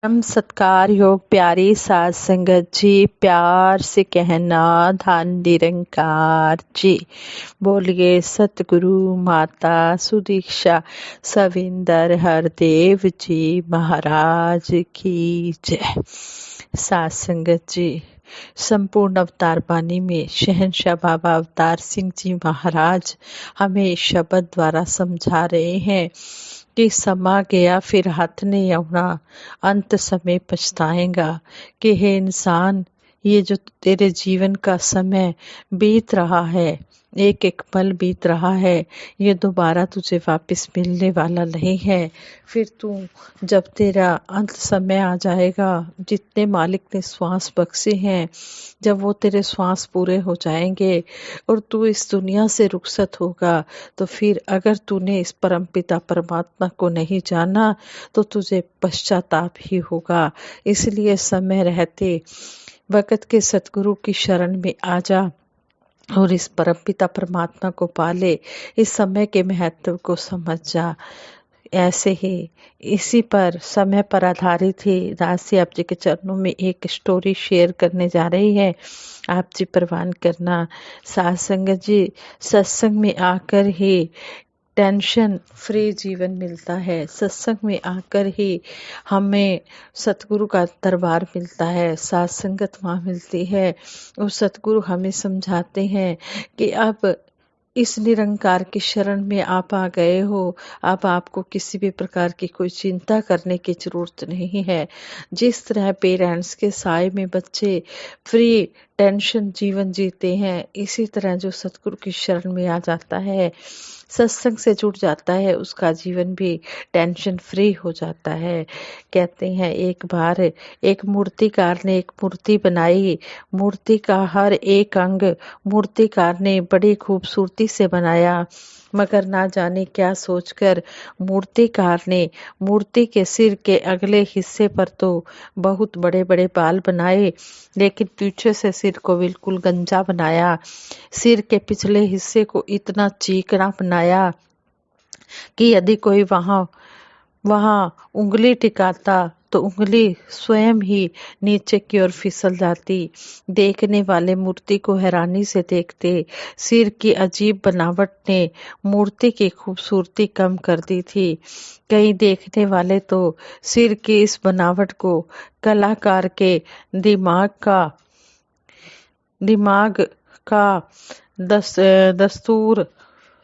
परम सत्कार योग प्यारी साध संगत जी, प्यार से कहना धन निरंकार जी। बोलिए सतगुरु माता सुदीक्षा सविंदर हरदेव जी महाराज की जय। साध संगत जी, संपूर्ण अवतार बानी में शहंशाह बाबा अवतार सिंह जी महाराज हमें शब्द द्वारा समझा रहे हैं कि समा गया फिर हाथ नहीं आना, अंत समय पछताएगा। कि हे इंसान, ये जो तेरे जीवन का समय बीत रहा है, एक एक पल बीत रहा है, ये दोबारा तुझे वापस मिलने वाला नहीं है। फिर तू जब तेरा अंत समय आ जाएगा, जितने मालिक ने श्वास बख्शे हैं, जब वो तेरे श्वास पूरे हो जाएंगे और तू इस दुनिया से रुखसत होगा, तो फिर अगर तूने इस परमपिता परमात्मा को नहीं जाना तो तुझे पश्चाताप ही होगा। इसलिए समय रहते वक़्त के सतगुरु की शरण में आ जा और इस परमपिता परमात्मा को पाले। इस समय के महत्व को समझ जा। ऐसे ही इसी पर समय पर आधारित ही दासी आप जी के चरणों में एक स्टोरी शेयर करने जा रही है। आप जी प्रवान करना। साध संगत जी, सत्संग में आकर ही टेंशन फ्री जीवन मिलता है। सत्संग में आकर ही हमें सतगुरु का दरबार मिलता है, साथ संगत वहाँ मिलती है और सतगुरु हमें समझाते हैं कि अब इस निरंकार की शरण में आप आ गए हो, अब आपको किसी भी प्रकार की कोई चिंता करने की जरूरत नहीं है। जिस तरह पेरेंट्स के साए में बच्चे फ्री टेंशन जीवन जीते हैं, इसी तरह जो सतगुरु की शरण में आ जाता है, सत्संग से जुड़ जाता है, उसका जीवन भी टेंशन फ्री हो जाता है। कहते हैं एक बार एक मूर्तिकार ने एक मूर्ति बनाई। मूर्ति का हर एक अंग मूर्तिकार ने बड़ी खूबसूरती से बनाया, मगर ना जाने क्या सोचकर मूर्तिकार ने मूर्ति के सिर के अगले हिस्से पर तो बहुत बड़े बड़े बाल बनाए, लेकिन पीछे से सिर को बिल्कुल गंजा बनाया। सिर के पिछले हिस्से को इतना चीकना बनाया कि यदि कोई वहां वहां उंगली टिकाता तो उंगली स्वयं ही नीचे की ओर फिसल जाती। देखने वाले मूर्ति को हैरानी से देखते। सिर की अजीब बनावट ने मूर्ति की खूबसूरती कम कर दी थी। कई देखने वाले तो सिर की इस बनावट को कलाकार के दिमाग का दिमाग का दस्तूर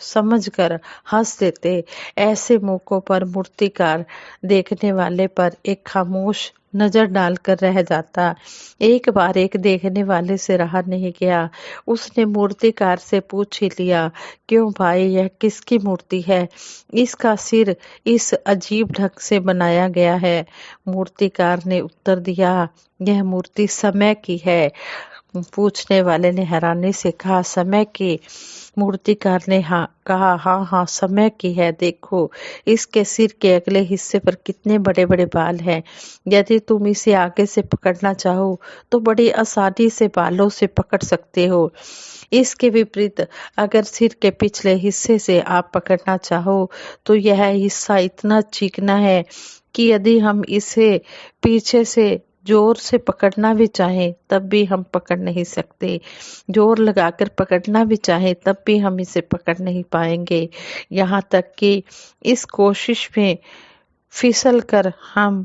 समझकर हंस देते। ऐसे मौकों पर मूर्तिकार देखने वाले पर एक खामोश नजर डालकर रह जाता। एक बार एक देखने वाले से रहा नहीं गया, उसने मूर्तिकार से पूछ ही लिया, क्यों भाई, यह किसकी मूर्ति है? इसका सिर इस अजीब ढंग से बनाया गया है। मूर्तिकार ने उत्तर दिया, यह मूर्ति समय की है। पूछने वाले ने हैरानी से कहा, समय की? मूर्तिकार ने कहा, हाँ हाँ समय की है। देखो इसके सिर के अगले हिस्से पर कितने बड़े बड़े बाल हैं। यदि तुम इसे आगे से पकड़ना चाहो तो बड़ी आसानी से बालों से पकड़ सकते हो। इसके विपरीत अगर सिर के पिछले हिस्से से आप पकड़ना चाहो तो यह हिस्सा इतना चिकना है कि यदि हम इसे पीछे से जोर से पकड़ना भी चाहें तब भी हम पकड़ नहीं सकते। जोर लगाकर पकड़ना भी चाहें तब भी हम इसे पकड़ नहीं पाएंगे। यहाँ तक कि इस कोशिश में फिसल कर हम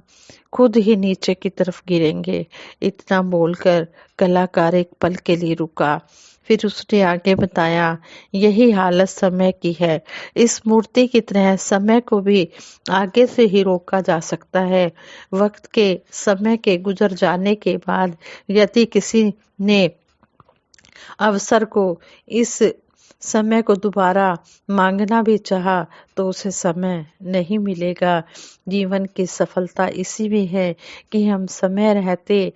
खुद ही नीचे की तरफ गिरेंगे। इतना बोलकर कलाकार एक पल के लिए रुका, फिर उसने आगे बताया, यही हालत समय की है। इस मूर्ति की तरह समय को भी आगे से ही रोका जा सकता है। वक्त के समय के गुजर जाने के बाद यदि किसी ने अवसर को इस समय को दोबारा मांगना भी चाहा तो उसे समय नहीं मिलेगा। जीवन की सफलता इसी में है कि हम समय रहते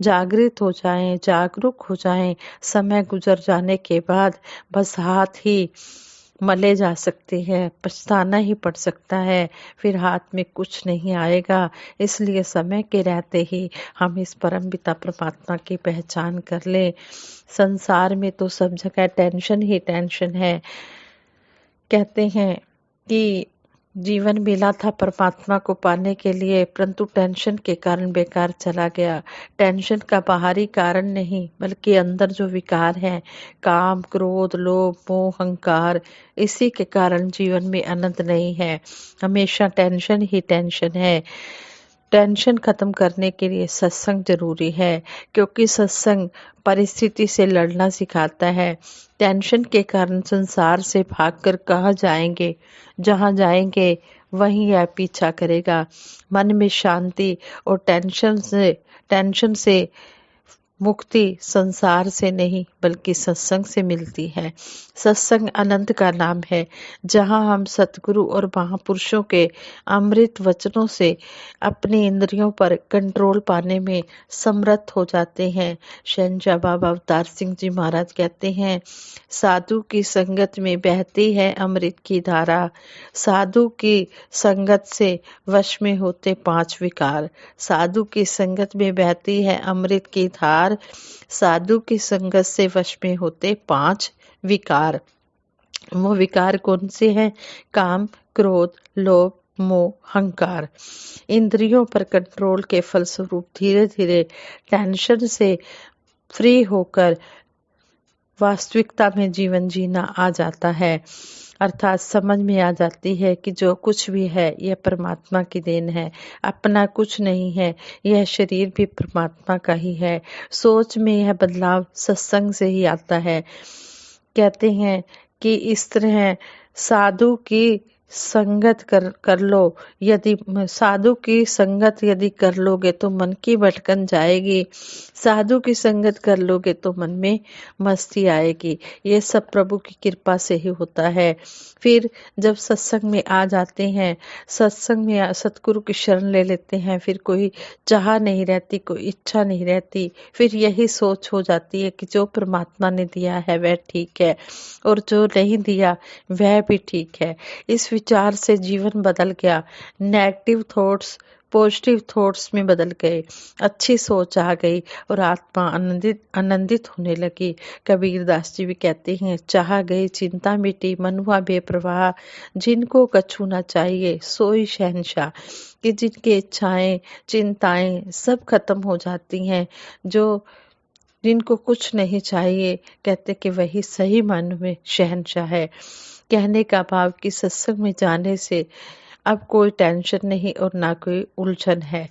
जागृत हो जाएं, जागरूक हो जाएं। समय गुजर जाने के बाद बस हाथ ही मले जा सकते हैं, पछताना ही पड़ सकता है, फिर हाथ में कुछ नहीं आएगा। इसलिए समय के रहते ही हम इस परमपिता परमात्मा की पहचान कर ले। संसार में तो सब जगह टेंशन ही टेंशन है। कहते हैं कि जीवन मिला था परमात्मा को पाने के लिए, परंतु टेंशन के कारण बेकार चला गया। टेंशन का बाहरी कारण नहीं, बल्कि अंदर जो विकार है, काम, क्रोध, लोभ, मोह, अहंकार, इसी के कारण जीवन में आनंद नहीं है। हमेशा टेंशन ही टेंशन है। टेंशन खत्म करने के लिए सत्संग जरूरी है, क्योंकि सत्संग परिस्थिति से लड़ना सिखाता है। टेंशन के कारण संसार से भागकर कहाँ जाएंगे? जहाँ जाएंगे वहीं यह पीछा करेगा। मन में शांति और टेंशन से मुक्ति संसार से नहीं, बल्कि सत्संग से मिलती है। सत्संग आनंद का नाम है, जहाँ हम सतगुरु और महापुरुषों के अमृत वचनों से अपनी इंद्रियों पर कंट्रोल पाने में समर्थ हो जाते हैं। शहंशाह बाबा अवतार सिंह जी महाराज कहते हैं, साधु की संगत में बहती है अमृत की धारा। साधु की संगत से वश में होते 5 विकार। साधु की संगत में बहती है अमृत की धार। साधु की संगत से वश में होते 5 विकार। वो विकार कौन से हैं? काम, क्रोध, लोभ, मोह, अहंकार। इंद्रियों पर कंट्रोल के फलस्वरूप धीरे धीरे टेंशन से फ्री होकर वास्तविकता में जीवन जीना आ जाता है। अर्थात समझ में आ जाती है कि जो कुछ भी है यह परमात्मा की देन है, अपना कुछ नहीं है। यह शरीर भी परमात्मा का ही है। सोच में यह बदलाव सत्संग से ही आता है। कहते हैं कि इस तरह साधु की संगत कर लो। यदि साधु की संगत यदि कर लोगे तो मन की भटकन जाएगी। साधु की संगत कर लोगे तो मन में मस्ती आएगी। ये सब प्रभु की कृपा से ही होता है। फिर जब सत्संग में आ जाते हैं, सत्संग में सतगुरु की शरण ले लेते हैं, फिर कोई चाह नहीं रहती, कोई इच्छा नहीं रहती। फिर यही सोच हो जाती है कि जो परमात्मा ने दिया है वह ठीक है, और जो नहीं दिया वह भी ठीक है। इस विचार से जीवन बदल गया। नेगेटिव थॉट्स पॉजिटिव थॉट्स में बदल गए। अच्छी सोच आ गई और आत्मा आनंदित होने लगी। कबीरदास जी भी कहते हैं, चाह गई चिंता मिटी, मन हुआ बेप्रवाह। जिनको कछु ना चाहिए सोई शहंशाह। कि जिनकी इच्छाएं, चिंताएं सब खत्म हो जाती हैं, जिनको कुछ नहीं चाहिए, कहते कि वही सही मन में शहंशाह है। कहने का भाव कि सत्संग में जाने से अब कोई टेंशन नहीं और ना कोई उलझन है।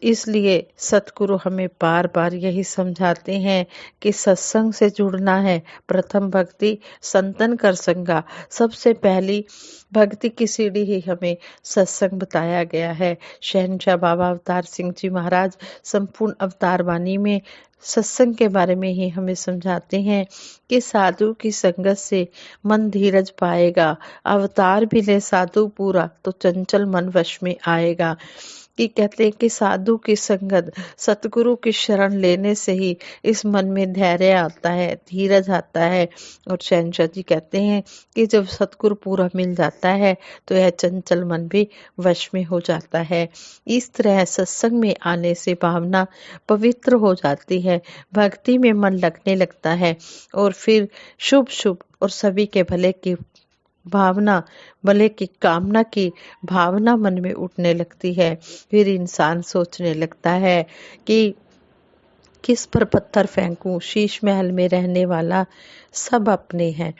इसलिए सतगुरु हमें बार बार यही समझाते हैं कि सत्संग से जुड़ना है। प्रथम भक्ति संतन कर संगा। सबसे पहली भक्ति की सीढ़ी ही हमें सत्संग बताया गया है। शहंशाह बाबा अवतार सिंह जी महाराज संपूर्ण अवतार वाणी में सत्संग के बारे में ही हमें समझाते हैं कि साधु की संगत से मन धीरज पाएगा। अवतार भी ले साधु पूरा, तो चंचल मन वश में आएगा। कि कहते हैं कि साधु की संगत, सतगुरु की शरण लेने से ही इस मन में धैर्य आता है, धीरज आता है। और शहंशाह जी कहते हैं कि जब सतगुरु पूरा मिल जाता है तो यह चंचल मन भी वश में हो जाता है। इस तरह सत्संग में आने से भावना पवित्र हो जाती है, भक्ति में मन लगने लगता है, और फिर शुभ शुभ और सभी के भले की कामना की भावना मन में उठने लगती है। फिर इंसान सोचने लगता है कि किस पर पत्थर फेंकूं, शीश महल में रहने वाला सब अपने हैं।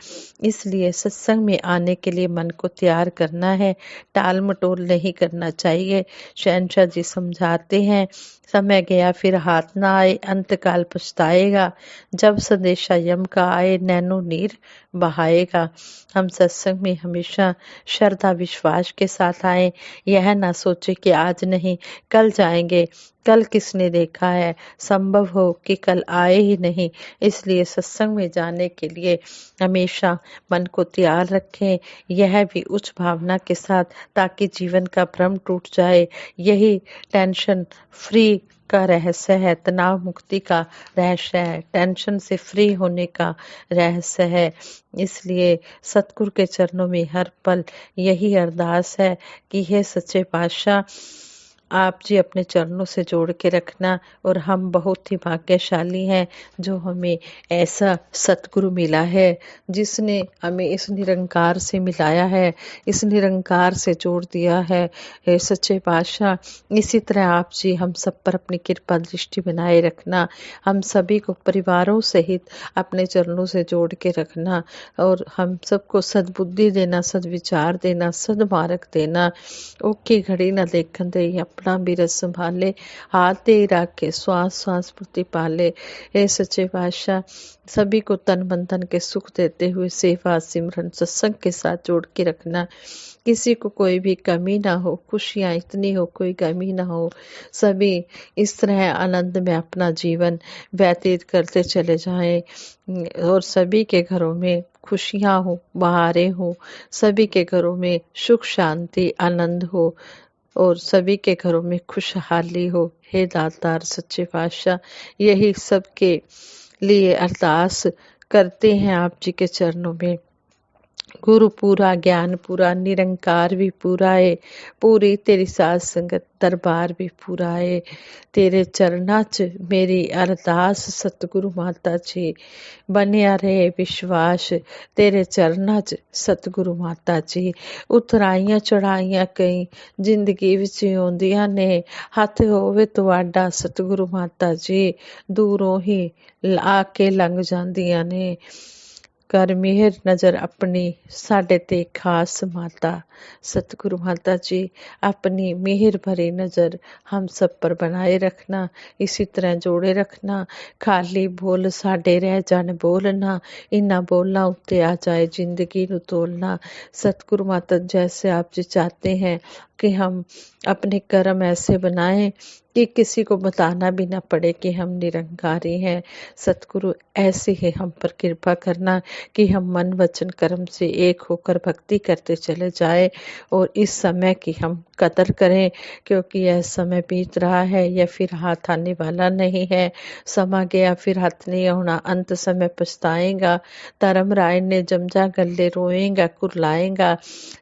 इसलिए सत्संग में आने के लिए मन को तैयार करना है, टाल मटोल नहीं करना चाहिए। शहंशाह जी समझाते हैं, समय गया फिर हाथ ना आए, अंतकाल पछताएगा। जब संदेशा यम का आए, नैनो नीर बहाएगा। हम सत्संग में हमेशा श्रद्धा विश्वास के साथ आए। यह ना सोचे कि आज नहीं कल जाएंगे। कल किसने देखा है? संभव हो कि कल आए ही नहीं। इसलिए सत्संग में जाने के लिए हमेशा मन को तैयार रखें, यह भी उच्च भावना के साथ, ताकि जीवन का भ्रम टूट जाए। यही टेंशन फ्री का रहस्य है, तनाव मुक्ति का रहस्य है, टेंशन से फ्री होने का रहस्य है। इसलिए सतगुरु के चरणों में हर पल यही अरदास है कि हे सच्चे पातशाह, आप जी अपने चरणों से जोड़ के रखना। और हम बहुत ही भाग्यशाली हैं जो हमें ऐसा सतगुरु मिला है जिसने हमें इस निरंकार से मिलाया है, इस निरंकार से जोड़ दिया है। हे सच्चे पातशाह, इसी तरह आप जी हम सब पर अपनी कृपा दृष्टि बनाए रखना। हम सभी को परिवारों सहित अपने चरणों से जोड़ के रखना और हम सबको सद्बुद्धि देना, सद्विचार देना, सद्मार्ग देना। ओकी घड़ी न देखन दे अपना बिरत संभाले, हाथ दे राखे श्वास श्वास प्रति पाले। हे सच्चे पातशाह, सभी को तन मन धन के सुख देते हुए सेवा सिमरन सत्संग के साथ जोड़ के रखना। किसी को कोई भी कमी ना हो, खुशियाँ इतनी हो कोई कमी ना हो। सभी इस तरह आनंद में अपना जीवन व्यतीत करते चले जाएं और सभी के घरों में खुशियाँ हो, बहारें हो, सभी के घरों में सुख शांति आनंद हो और सभी के घरों में खुशहाली हो। हे दातार सच्चे पातशाह, यही सबके लिए अरदास करते हैं आप जी के चरणों में। गुरु पूरा, ज्ञान पूरा, निरंकार भी पूरा है, पूरी तेरी साध संगत दरबार भी पूरा है। तेरे चरना च मेरी अरदास सतगुरु माता जी, बनिया रहे विश्वास तेरे चरना च सतगुरु माता जी। उतराइयां चढ़ाइयां कई जिंदगी विच आउंदियां ने, हथ होवे तुहाडा सतगुरु माता जी, दूरों ही आके लंघ जांदियां ने। कर मेहर नज़र अपनी साडे ते खास माता सतगुरु माता जी, अपनी मेहर भरी नज़र हम सब पर बनाए रखना, इसी तरह जोड़े रखना। खाली बोल साडे रह जान बोलना, इन्ना बोलना उत्ते आ जाए जिंदगी नू तोलना। सतगुरु माता जैसे आप जी चाहते हैं कि हम अपने कर्म ऐसे बनाएं कि किसी को बताना भी ना पड़े कि हम निरंकारी हैं। सतगुरु ऐसे ही हम पर कृपा करना कि हम मन वचन कर्म से एक होकर भक्ति करते चले जाए और इस समय की हम कदर करें, क्योंकि यह समय बीत रहा है, यह फिर हाथ आने वाला नहीं है। समा गया फिर हाथ नहीं आना, अंत समय पछताएगा। धर्म राय ने जमजा गले रोएगा कुरलाएगा,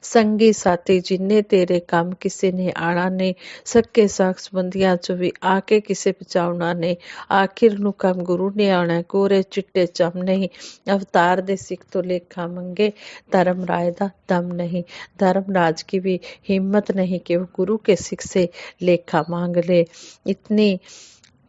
संगी साथी जिन्ने तेरे काम किसी ने आना नहीं, सके साख संबंधियां चो भी आके किसे बचाउना नहीं। आखिर नु काम गुरु ने आना, कोरे चिट्टे चम नहीं, अवतार दे सिख तो लेखा मंगे, धर्म राय दा दम नहीं। धर्मराज की भी हिम्मत नहीं कि वो गुरु के सिख से लेखा मांग ले। इतनी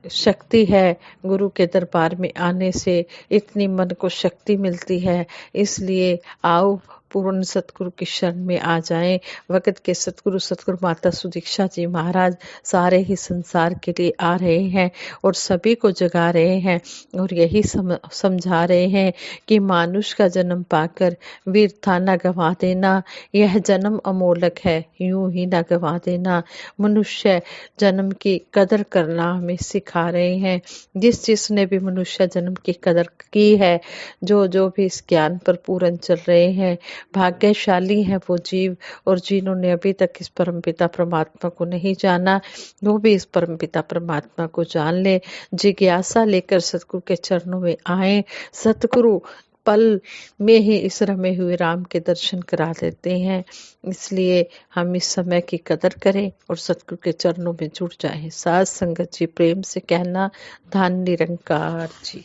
शक्ति है गुरु के दरबार में आने से, इतनी मन को शक्ति मिलती है। इसलिए आओ पूर्ण सतगुरु की शरण में आ जाएं। वक़्त के सतगुरु माता सुदीक्षा जी महाराज सारे ही संसार के लिए आ रहे हैं और सभी को जगा रहे हैं और यही समझा रहे हैं कि मानुष का जन्म पाकर वीरता न गवा देना, यह जन्म अमोलक है, यूं ही न गवा देना। मनुष्य जन्म की कदर करना हमें सिखा रहे हैं। जिसने भी मनुष्य जन्म की कदर की है, जो भी इस ज्ञान पर पूर्ण चल रहे हैं, भाग्यशाली है वो जीव। और जिन्होंने अभी तक इस परमपिता परमात्मा को नहीं जाना, वो भी इस परमपिता परमात्मा को जान ले। जिज्ञासा लेकर सतगुरु के चरणों में आए। सतगुरु पल में ही इस रमे हुए राम के दर्शन करा देते हैं। इसलिए हम इस समय की कदर करें और सतगुरु के चरणों में जुड़ जाएं। साध संगत जी प्रेम से कहना, धन निरंकार जी।